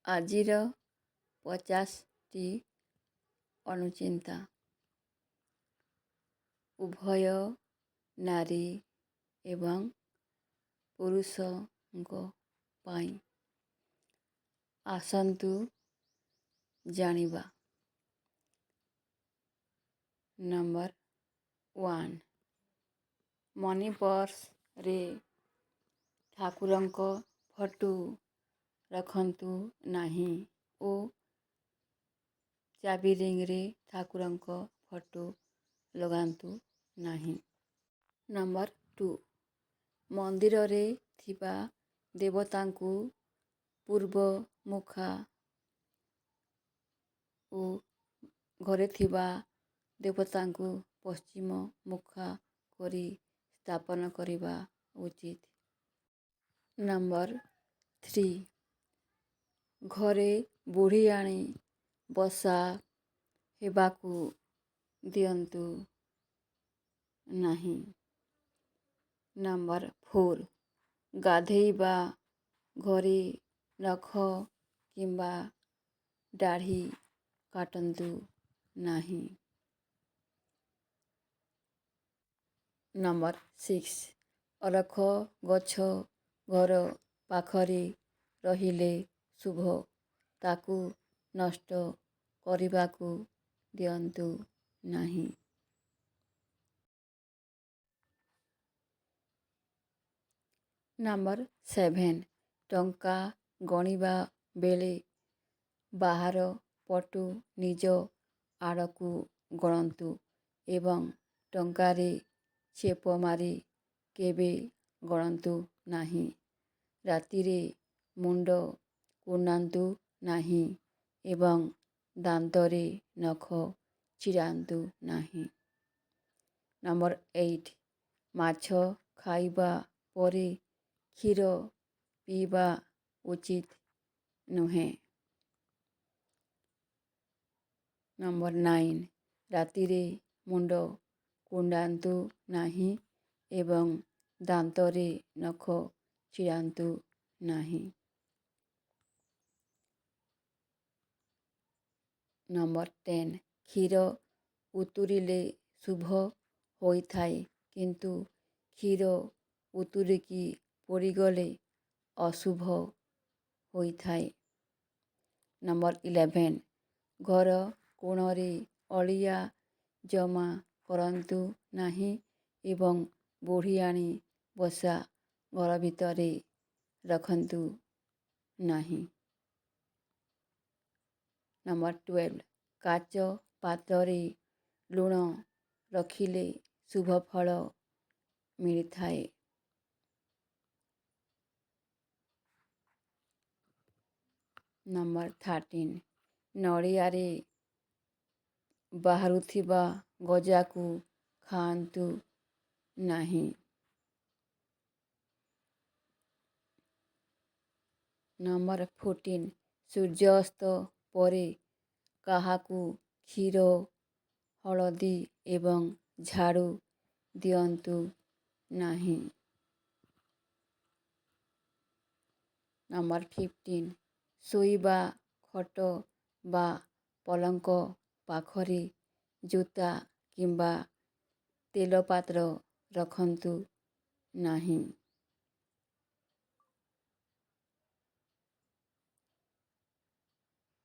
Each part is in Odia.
ଆଜିର 50ଟି ଅନୁଚିନ୍ତା। ଉଭୟ ନାରୀ ଏବଂ ପୁରୁଷଙ୍କ ପାଇଁ। ଆସନ୍ତୁ ଜାଣିବା। ନମ୍ବର 1, ମନି ପର୍ସରେ ଠାକୁରଙ୍କ ଫଟୋ ରଖନ୍ତୁ ନାହିଁ ଓ ଚାବି ରିଙ୍ଗରେ ଠାକୁରଙ୍କ ଫଟୋ ଲଗାନ୍ତୁ ନାହିଁ। ନମ୍ବର 2, ମନ୍ଦିରରେ ଥିବା ଦେବତାଙ୍କୁ ପୂର୍ବ ମୁଖା ଓ ଘରେ ଥିବା ଦେବତାଙ୍କୁ ପଶ୍ଚିମ ମୁଖା କରି ସ୍ଥାପନ କରିବା ଉଚିତ। ନମ୍ବର 3, ଘରେ ବୁଢ଼ିଆଣୀ ବସା ହେବାକୁ ଦିଅନ୍ତୁ ନାହିଁ। ନମ୍ବର 4, ଗାଧୋଇବା ଘରେ ନଖ କିମ୍ବା ଦାଢ଼ି କାଟନ୍ତୁ ନାହିଁ। ନମ୍ବର 6, ଅରଖ ଗଛ ଘର ପାଖରେ ରହିଲେ ଶୁଭ, ତାକୁ ନଷ୍ଟ କରିବାକୁ ଦିଅନ୍ତୁ ନାହିଁ। ନମ୍ବର 7, ଟଙ୍କା ଗଣିବା ବେଳେ ବାହାର ପଟୁ ନିଜ ଆଡ଼କୁ ଗଣନ୍ତୁ ଏବଂ ଟଙ୍କାରେ ଛେପ ମାରି କେବେ ଗଣନ୍ତୁ ନାହିଁ। ରାତିରେ ମୁଣ୍ଡ କୁଣ୍ଡାନ୍ତୁ ନାହିଁ ଏବଂ ଦାନ୍ତରେ ନଖ ଛିଡ଼ାନ୍ତୁ ନାହିଁ। ନମ୍ବର 8, ମାଛ ଖାଇବା ପରେ କ୍ଷୀର ପିଇବା ଉଚିତ ନୁହେଁ। ନମ୍ବର 9, ରାତିରେ ମୁଣ୍ଡ କୁଣ୍ଡାନ୍ତୁ ନାହିଁ ଏବଂ ଦାନ୍ତରେ ନଖ ଛିଡ଼ାନ୍ତୁ ନାହିଁ। ନମ୍ବର 10, କ୍ଷୀର ଉତୁରିଲେ ଶୁଭ ହୋଇଥାଏ କିନ୍ତୁ କ୍ଷୀର ଉତୁରିକି ପଡ଼ିଗଲେ ଅଶୁଭ ହୋଇଥାଏ। ନମ୍ବର 11, ଘର କୋଣରେ ଅଳିଆ ଜମା କରନ୍ତୁ ନାହିଁ ଏବଂ ବୁଢ଼ିଆଣୀ ବସା ଘର ଭିତରେ ରଖନ୍ତୁ ନାହିଁ। ନମ୍ବର 12, କାଚ ପାତ୍ରରେ ଲୁଣ ରଖିଲେ ଶୁଭ ଫଳ ମିଳିଥାଏ। ନମ୍ବର 13, ନଡ଼ିଆରେ ବାହାରୁଥିବା ଗଜାକୁ ଖାଆନ୍ତୁ ନାହିଁ। ନମ୍ବର 14, ସୂର୍ଯ୍ୟାସ୍ତ ପରେ କାହାକୁ କ୍ଷୀର, ହଳଦୀ ଏବଂ ଝାଡ଼ୁ ଦିଅନ୍ତୁ ନାହିଁ। ନମ୍ବର 15, ଶୋଇବା ଖଟ ବା ପଲଙ୍କ ପାଖରେ ଜୋତା କିମ୍ବା ତେଲ ପାତ୍ର ରଖନ୍ତୁ ନାହିଁ।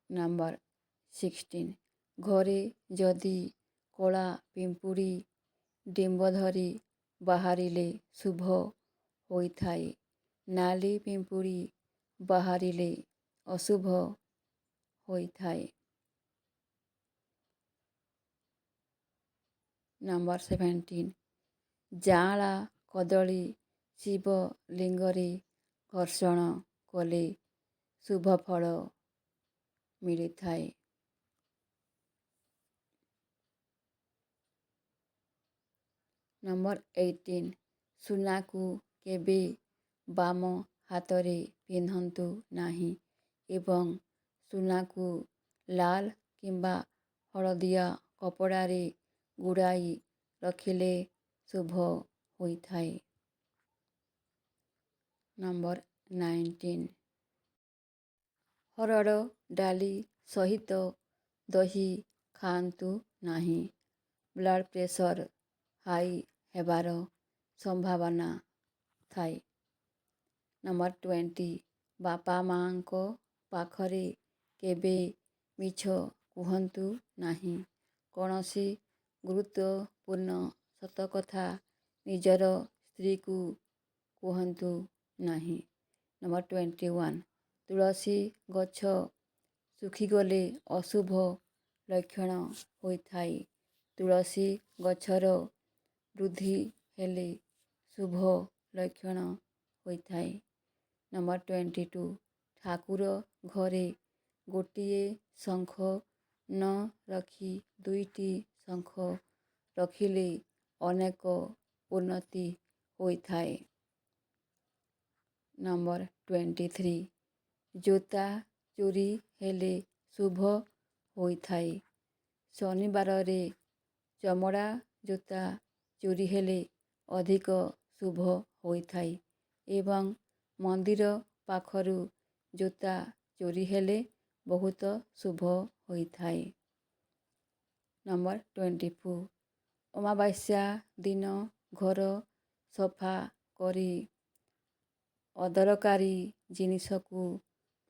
ନମ୍ବର 16, ଘରେ ଯଦି କଳା ପିମ୍ପୁଡ଼ି ଡିମ୍ବ ଧରି ବାହାରିଲେ ଶୁଭ ହୋଇଥାଏ। ନାଲି ପିମ୍ପୁଡ଼ି ବାହାରିଲେ ଅଶୁଭ ହୋଇଥାଏ। ନମ୍ବର 17, ଯାଆଁଳା କଦଳୀ ଶିବ ଲିଙ୍ଗରେ ଘର୍ଷଣ କଲେ ଶୁଭ ଫଳ ମିଳିଥାଏ। ନମ୍ବର 18, ସୁନାକୁ କେବେ ବାମ ହାତରେ ପିନ୍ଧନ୍ତୁ ନାହିଁ ଏବଂ ସୁନାକୁ ଲାଲ କିମ୍ବା ହଳଦିଆ କପଡ଼ାରେ ଗୁଡ଼ାଇ ରଖିଲେ ଶୁଭ ହୋଇଥାଏ। ନମ୍ବର 19, ହରଡ଼ ଡାଲି ସହିତ ଦହି ଖାଆନ୍ତୁ ନାହିଁ। ବ୍ଲଡ଼ ପ୍ରେସର ହାଇ ହେବାର ସମ୍ଭାବନା ଥାଏ। ନମ୍ବର 20 ବାପା ମାଆଙ୍କ ପାଖରେ କେବେ ମିଛ କୁହନ୍ତୁ ନାହିଁ। କୌଣସି ଗୁରୁତ୍ୱପୂର୍ଣ୍ଣ ସତକଥା ନିଜର ସ୍ତ୍ରୀକୁ କୁହନ୍ତୁ ନାହିଁ। ନମ୍ବର 21 ତୁଳସୀ ଗଛ ଶୁଖିଗଲେ ଅଶୁଭ ଲକ୍ଷଣ ହୋଇଥାଏ। ତୁଳସୀ ଗଛର ବୃଦ୍ଧି ହେଲେ ଶୁଭ ଲକ୍ଷଣ ହୋଇଥାଏ। ନମ୍ବର 22 ଠାକୁର ଘରେ ଗୋଟିଏ ଶଙ୍ଖ ନ ରଖି ଦୁଇଟି ଶଙ୍ଖ ରଖିଲେ ଅନେକ ଉନ୍ନତି ହୋଇଥାଏ। ନମ୍ବର 23 ଜୋତା ଚୋରି ହେଲେ ଶୁଭ ହୋଇଥାଏ। ଶନିବାରରେ ଚମଡ଼ା ଜୋତା ଚୋରି ହେଲେ ଅଧିକ ଶୁଭ ହୋଇଥାଏ ଏବଂ ମନ୍ଦିର ପାଖରୁ ଜୋତା ଚୋରି ହେଲେ ବହୁତ ଶୁଭ ହୋଇଥାଏ। ନମ୍ବର 24 ଅମାବାସ୍ୟା ଦିନ ଘର ସଫା କରି ଅଦରକାରୀ ଜିନିଷକୁ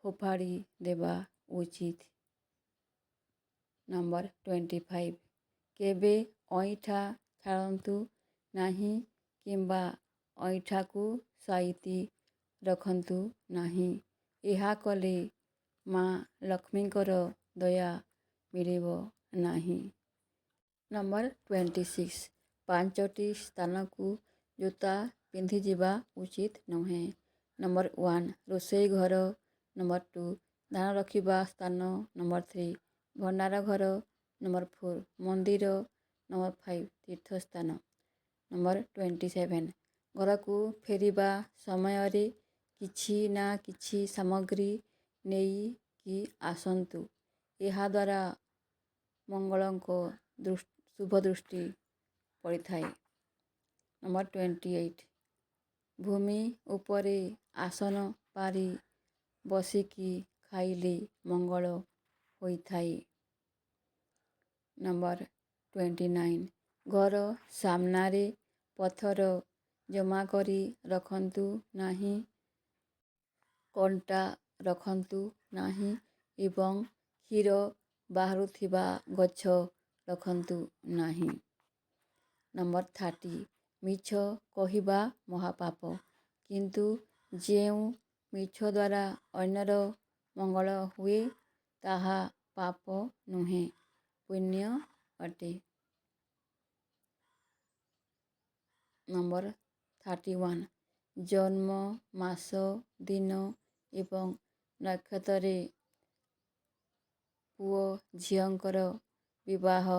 ଫୋପାଡ଼ି ଦେବା ଉଚିତ। ନମ୍ବର 25 କେବେ ଅଇଁଠା ଛାଡ଼ନ୍ତୁ ନାହିଁ କିମ୍ବା ଅଇଁଠାକୁ ସାଇତି ରଖନ୍ତୁ ନାହିଁ। ଏହା କଲେ ମା ଲକ୍ଷ୍ମୀଙ୍କର ଦୟା ମିଳିବ ନାହିଁ। ନମ୍ବର 26 ପାଞ୍ଚଟି ସ୍ଥାନକୁ ଜୋତା ପିନ୍ଧିଯିବା ଉଚିତ ନୁହେଁ। ନମ୍ବର 1 ରୋଷେଇ ଘର। ନମ୍ବର 2 ଧାନ ରଖିବା ସ୍ଥାନ। ନମ୍ବର 3 ଭଣ୍ଡାର ଘର। ନମ୍ବର 4 ମନ୍ଦିର। ନମ୍ବର 5 ତୀର୍ଥସ୍ଥାନ। ନମ୍ବର 27 ଘରକୁ ଫେରିବା ସମୟରେ କିଛି ନା କିଛି ସାମଗ୍ରୀ ନେଇକି ଆସନ୍ତୁ। ଏହାଦ୍ୱାରା ମଙ୍ଗଳଙ୍କ ଶୁଭ ଦୃଷ୍ଟି ପଡ଼ିଥାଏ। ନମ୍ବର 28 ଭୂମି ଉପରେ ଆସନ ପାରି ବସିକି ଖାଇଲେ ମଙ୍ଗଳ ହୋଇଥାଏ। ନମ୍ବର 29 ଘର ସାମ୍ନାରେ ପଥର ଜମା କରି ରଖନ୍ତୁ ନାହିଁ। କଣ୍ଟା ରଖନ୍ତୁ ନାହିଁ ଏବଂ କ୍ଷୀର ବାହାରୁଥିବା ଗଛ ରଖନ୍ତୁ ନାହିଁ। ନମ୍ବର 30 ମିଛ କହିବା ମହାପାପ କିନ୍ତୁ ଯେଉଁ ମିଛ ଦ୍ୱାରା ଅନ୍ୟର ମଙ୍ଗଳ ହୁଏ ତାହା ପାପ ନୁହେଁ ପୁଣ୍ୟ ଅଟେ। ନମ୍ବର 31 ଜନ୍ମ ମାସ ଦିନ ଏବଂ ନକ୍ଷତ୍ରରେ ପୁଅ ଝିଅଙ୍କର ବିବାହ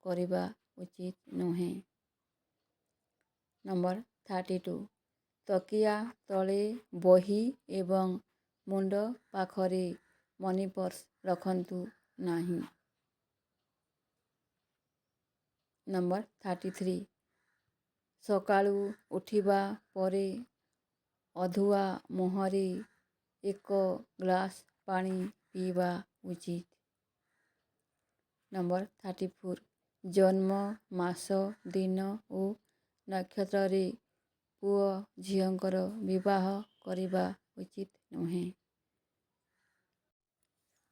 କରିବା ଉଚିତ ନୁହେଁ। ନମ୍ବର 32 ତକିଆ ତଳେ ବହି ଏବଂ ମୁଣ୍ଡ ପାଖରେ ମନି ପର୍ସ ରଖନ୍ତୁ ନାହିଁ। ନମ୍ବର 33 ସକାଳୁ ଉଠିବା ପରେ ଅଧୁଆ ମୁହଁରେ 1 ଗ୍ଲାସ ପାଣି ପିଇବା ଉଚିତ। ନମ୍ବର 34 ଜନ୍ମ ମାସ ଦିନ ଓ ନକ୍ଷତ୍ରରେ ପୁଅ ଝିଅଙ୍କର ବିବାହ କରିବା ଉଚିତ ନୁହେଁ।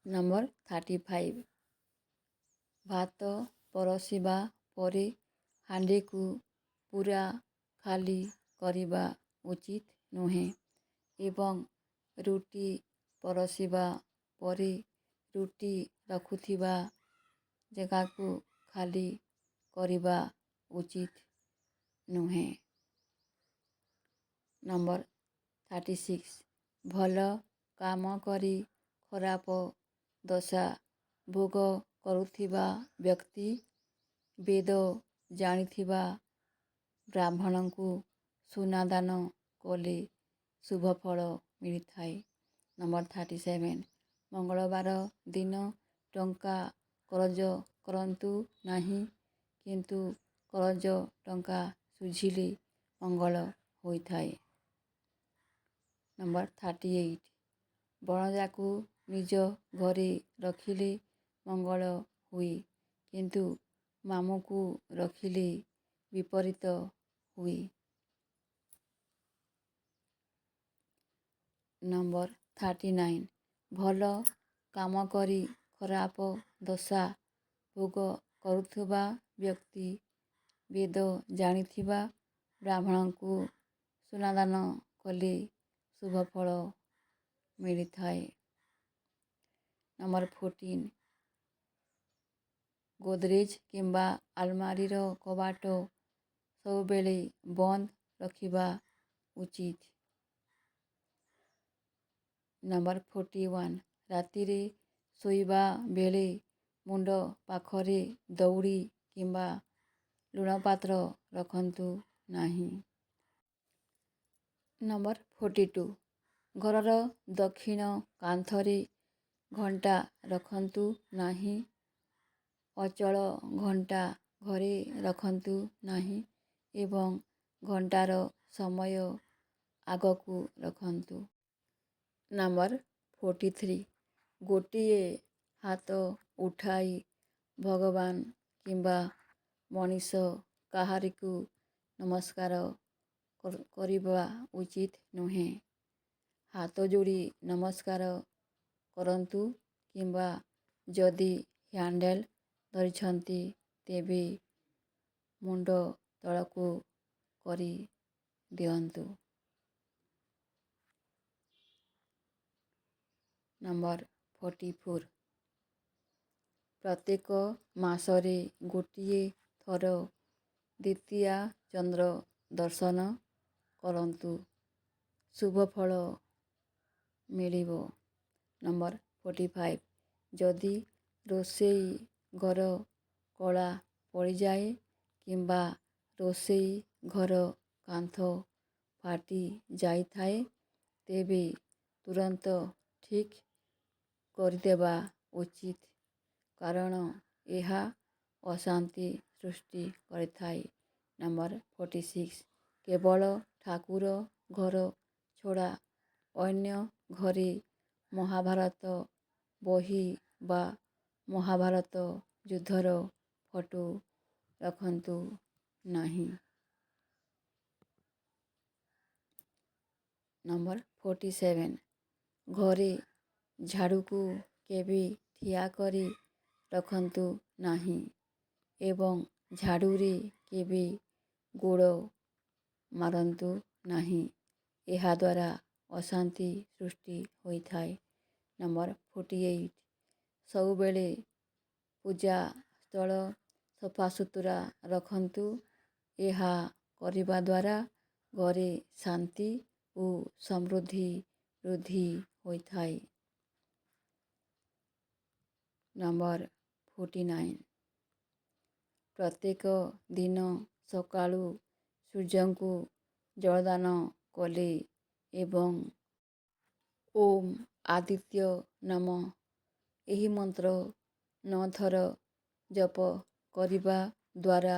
ନମ୍ବର 35 ଭାତ ପରଷିବା ପରେ ହାଣ୍ଡିକୁ ପୂରା ଖାଲି କରିବା ଉଚିତ ନୁହେଁ ଏବଂ ରୁଟି ପରଷିବା ପରେ ରୁଟି ରଖୁଥିବା ଜାଗାକୁ ଖାଲି କରିବା ଉଚିତ ନୁହେଁ। ନମ୍ବର 36 ଭଲ କାମ କରି ଖରାପ ଦଶା ଭୋଗ କରୁଥିବା ବ୍ୟକ୍ତି ବେଦ ଜାଣିଥିବା ବ୍ରାହ୍ମଣଙ୍କୁ ସୁନା ଦାନ କଲେ ଶୁଭ ଫଳ ମିଳିଥାଏ। ନମ୍ବର 37 ମଙ୍ଗଳବାର ଦିନ ଟଙ୍କା କରଜ କରନ୍ତୁ ନାହିଁ କିନ୍ତୁ କରଜ ଟଙ୍କା ଶୁଝିଲେ ମଙ୍ଗଳ ହୋଇଥାଏ। ନମ୍ବର 38 ବଣଜାକୁ ନିଜ ଘରେ ରଖିଲେ ମଙ୍ଗଳ ହୁଏ, କିନ୍ତୁ ମାମୁଁକୁ ରଖିଲେ ବିପରୀତ ହୁଏ। ନମ୍ବର 39, ଭଲ କାମ କରି ଖରାପ ଦଶା ଭୋଗ କରୁଥିବା ବ୍ୟକ୍ତି ବେଦ ଜାଣିଥିବା ବ୍ରାହ୍ମଣଙ୍କୁ ସୁନାଦାନ କଲେ ଶୁଭଫଳ ମିଳିଥାଏ। ନମ୍ବର 14, ଗୋଦରେଜ କିମ୍ବା ଆଲମାରିର କବାଟ ସବୁବେଳେ ବନ୍ଦ ରଖିବା ଉଚିତ। ନମ୍ବର 41, ରାତିରେ ଶୋଇବା ବେଳେ ମୁଣ୍ଡ ପାଖରେ ଦଉଡ଼ି କିମ୍ବା ଲୁଣ ପାତ୍ର ରଖନ୍ତୁ ନାହିଁ। ନମ୍ବର 42, ଘରର ଦକ୍ଷିଣ କାନ୍ଥରେ ଘଣ୍ଟା ରଖନ୍ତୁ ନାହିଁ। ଅଚଳ ଘଣ୍ଟା ଘରେ ରଖନ୍ତୁ ନାହିଁ ଏବଂ ଘଣ୍ଟାର ସମୟ ଆଗକୁ ରଖନ୍ତୁ। ନମ୍ବର 43, ଗୋଟିଏ ହାତ ଉଠାଇ ଭଗବାନ କିମ୍ବା ମଣିଷ କାହାରିକୁ ନମସ୍କାର କରିବା ଉଚିତ ନୁହେଁ। ହାତ ଯୋଡ଼ି ନମସ୍କାର କରନ୍ତୁ କିମ୍ବା ଯଦି ହ୍ୟାଣ୍ଡେଲ ଧରିଛନ୍ତି ତେବେ ମୁଣ୍ଡ ତଳକୁ କରି ଦିଅନ୍ତୁ। ନମ୍ବର 44, ପ୍ରତ୍ୟେକ ମାସରେ ଗୋଟିଏ ଥର ଦ୍ୱିତୀୟା ଚନ୍ଦ୍ର ଦର୍ଶନ କରନ୍ତୁ, ଶୁଭଫଳ ମିଳିବ। ନମ୍ବର 45, ଯଦି ରୋଷେଇ ଘର କଳା ପଡ଼ିଯାଏ କିମ୍ବା ରୋଷେଇ ଘର କାନ୍ଥ ଫାଟି ଯାଇଥାଏ ତେବେ ତୁରନ୍ତ ଠିକ୍ କରିଦେବା ଉଚିତ, କାରଣ ଏହା ଅଶାନ୍ତି ସୃଷ୍ଟି କରିଥାଏ। ନମ୍ବର 46, କେବଳ ଠାକୁର ଘର ଛଡ଼ା ଅନ୍ୟ ଘରେ ମହାଭାରତ ବହି ବା ମହାଭାରତ ଯୁଦ୍ଧର ଫଟୋ ରଖନ୍ତୁ ନାହିଁ। ନମ୍ବର 47, ଘରେ ଝାଡ଼ୁକୁ କେବେ ଠିଆ କରି ରଖନ୍ତୁ ନାହିଁ ଏବଂ ଝାଡ଼ୁରେ କେବେ ଗୋଡ଼ ମାରନ୍ତୁ ନାହିଁ, ଏହାଦ୍ୱାରା ଅଶାନ୍ତି ସୃଷ୍ଟି ହୋଇଥାଏ। ନମ୍ବର 48, ସବୁବେଳେ ପୂଜା ସ୍ଥଳ ସଫାସୁତୁରା ରଖନ୍ତୁ, ଏହା କରିବା ଦ୍ୱାରା ଘରେ ଶାନ୍ତି ଓ ସମୃଦ୍ଧି ବୃଦ୍ଧି ହୋଇଥାଏ। ନମ୍ବର 49, ପ୍ରତ୍ୟେକ ଦିନ ସକାଳୁ ସୂର୍ଯ୍ୟଙ୍କୁ ଜଳଦାନ କଲେ ଏବଂ ଓମ୍ ଆଦିତ୍ୟ ନମଃ ଏହି ମନ୍ତ୍ର 9 ଥର ଜପ କରିବା ଦ୍ୱାରା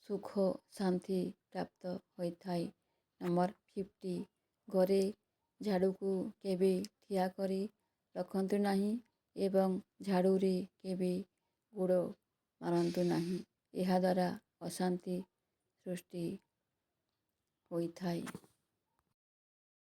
ସୁଖ ଶାନ୍ତି ପ୍ରାପ୍ତ ହୋଇଥାଏ। ନମ୍ବର 50, ଘରେ ଝାଡ଼ୁକୁ କେବେ ଠିଆ କରି ରଖନ୍ତୁ ନାହିଁ ଏବଂ ଝାଡ଼ୁରେ କେବେ ଗୋଡ଼ ମାରନ୍ତୁ ନାହିଁ, ଏହାଦ୍ୱାରା ଅଶାନ୍ତି ସୃଷ୍ଟି ହୋଇଥାଏ।